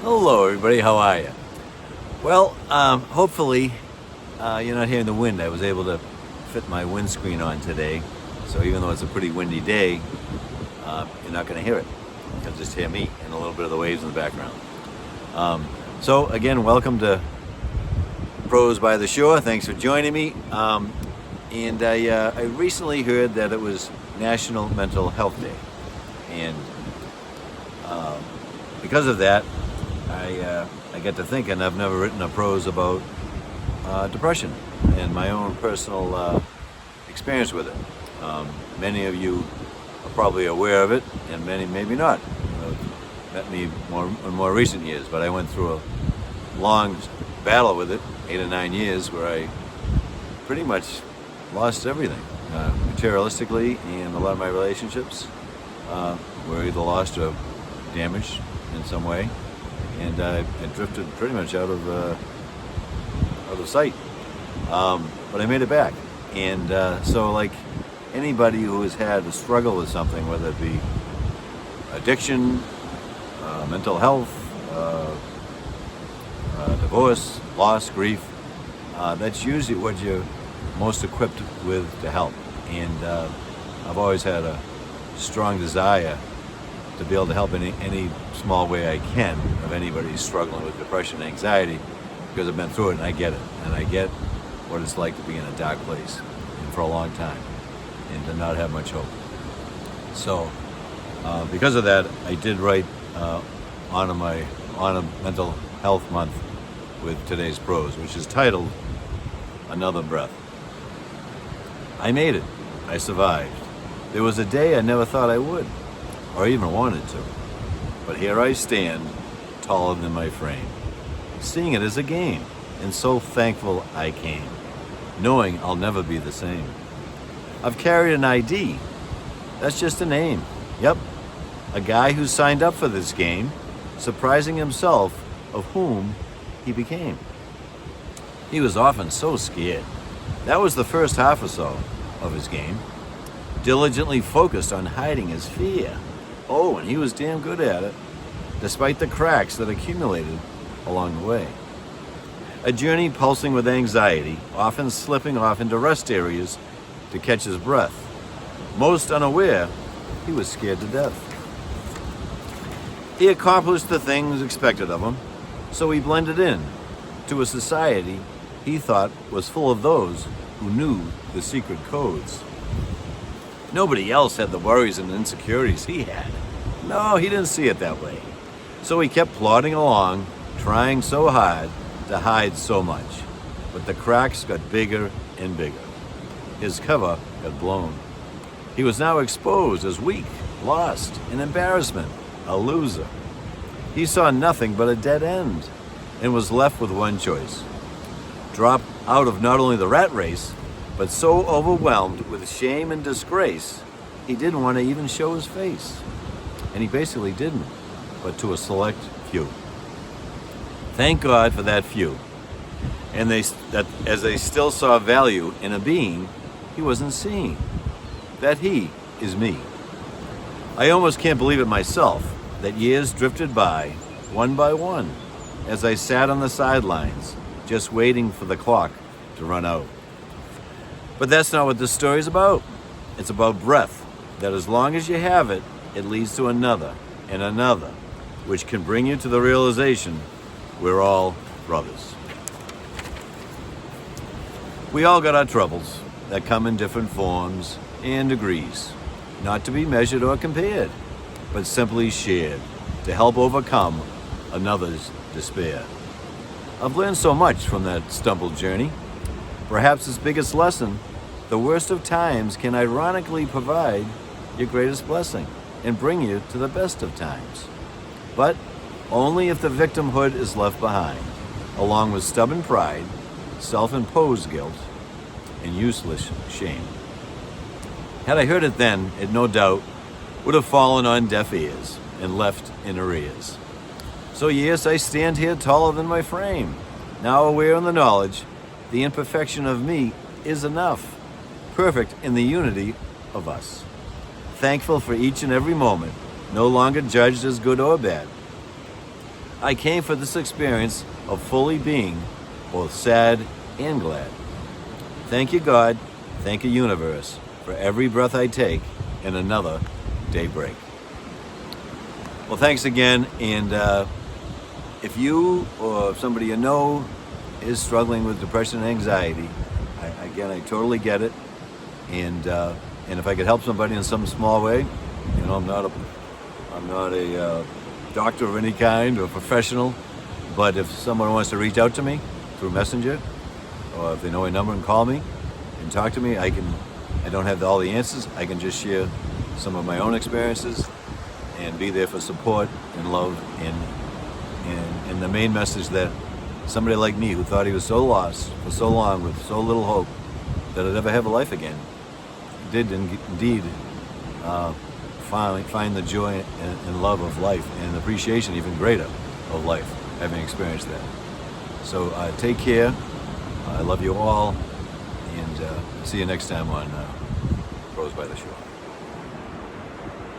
Hello, everybody. How are you? Well, hopefully you're not hearing the wind. I was able to fit my windscreen on today, so even though it's a pretty windy day, you're not going to hear it. You'll just hear me and a little bit of the waves in the background. So again, welcome to Prose by the Shore. Thanks for joining me. And I recently heard that it was National Mental Health Day, and because of that, I get to thinking I've never written a prose about depression and my own personal experience with it. Many of you are probably aware of it, and many maybe not. Met me in more recent years, but I went through a long battle with it, 8 or 9 years, where I pretty much lost everything, materialistically, and a lot of my relationships were either lost or damaged in some way, and I drifted pretty much out of sight. But I made it back, and so like anybody who has had a struggle with something, whether it be addiction, mental health, divorce, loss, grief, that's usually what you're most equipped with to help. And I've always had a strong desire to be able to help in any small way I can of anybody struggling with depression and anxiety, because I've been through it and I get it. And I get what it's like to be in a dark place and for a long time and to not have much hope. So because of that, I did write honor Mental Health Month with today's prose, which is titled Another Breath. I made it. I survived. There was a day I never thought I would, or even wanted to. But here I stand, taller than my frame, seeing it as a game, and so thankful I came, knowing I'll never be the same. I've carried an ID. That's just a name. Yep, a guy who signed up for this game, surprising himself of whom he became. He was often so scared. That was the first half or so of his game, diligently focused on hiding his fear. Oh, and he was damn good at it, despite the cracks that accumulated along the way. A journey pulsing with anxiety, often slipping off into rest areas to catch his breath. Most unaware, he was scared to death. He accomplished the things expected of him, so he blended in to a society he thought was full of those who knew the secret codes. Nobody else had the worries and insecurities he had. No, he didn't see it that way. So he kept plodding along, trying so hard to hide so much. But the cracks got bigger and bigger. His cover got blown. He was now exposed as weak, lost, an embarrassment, a loser. He saw nothing but a dead end and was left with one choice: drop out of not only the rat race, but so overwhelmed with shame and disgrace, he didn't want to even show his face. And he basically didn't, but to a select few. Thank God for that few. And as they still saw value in a being he wasn't seeing. That he is me. I almost can't believe it myself that years drifted by one, as I sat on the sidelines, just waiting for the clock to run out. But that's not what this story's about. It's about breath, that as long as you have it, it leads to another and another, which can bring you to the realization we're all brothers. We all got our troubles that come in different forms and degrees, not to be measured or compared, but simply shared to help overcome another's despair. I've learned so much from that stumbled journey. Perhaps its biggest lesson: the worst of times can ironically provide your greatest blessing and bring you to the best of times. But only if the victimhood is left behind, along with stubborn pride, self-imposed guilt, and useless shame. Had I heard it then, it no doubt would have fallen on deaf ears and left in arrears. So yes, I stand here taller than my frame, now aware in the knowledge the imperfection of me is enough, perfect in the unity of us. Thankful for each and every moment, no longer judged as good or bad. I came for this experience of fully being both sad and glad. Thank you, God. Thank you, universe, for every breath I take and another daybreak. Well, thanks again. And if you or somebody you know is struggling with depression and anxiety, I totally get it. And if I could help somebody in some small way, I'm not a doctor of any kind or professional, but if someone wants to reach out to me through Messenger, or if they know a number and call me and talk to me, I don't have all the answers. I can just share some of my own experiences and be there for support and love, and the main message that somebody like me, who thought he was so lost for so long with so little hope that I'd ever have a life again, did indeed finally find the joy and love of life, and appreciation even greater of life, having experienced that. So take care. I love you all, and see you next time on Prose by the Shore.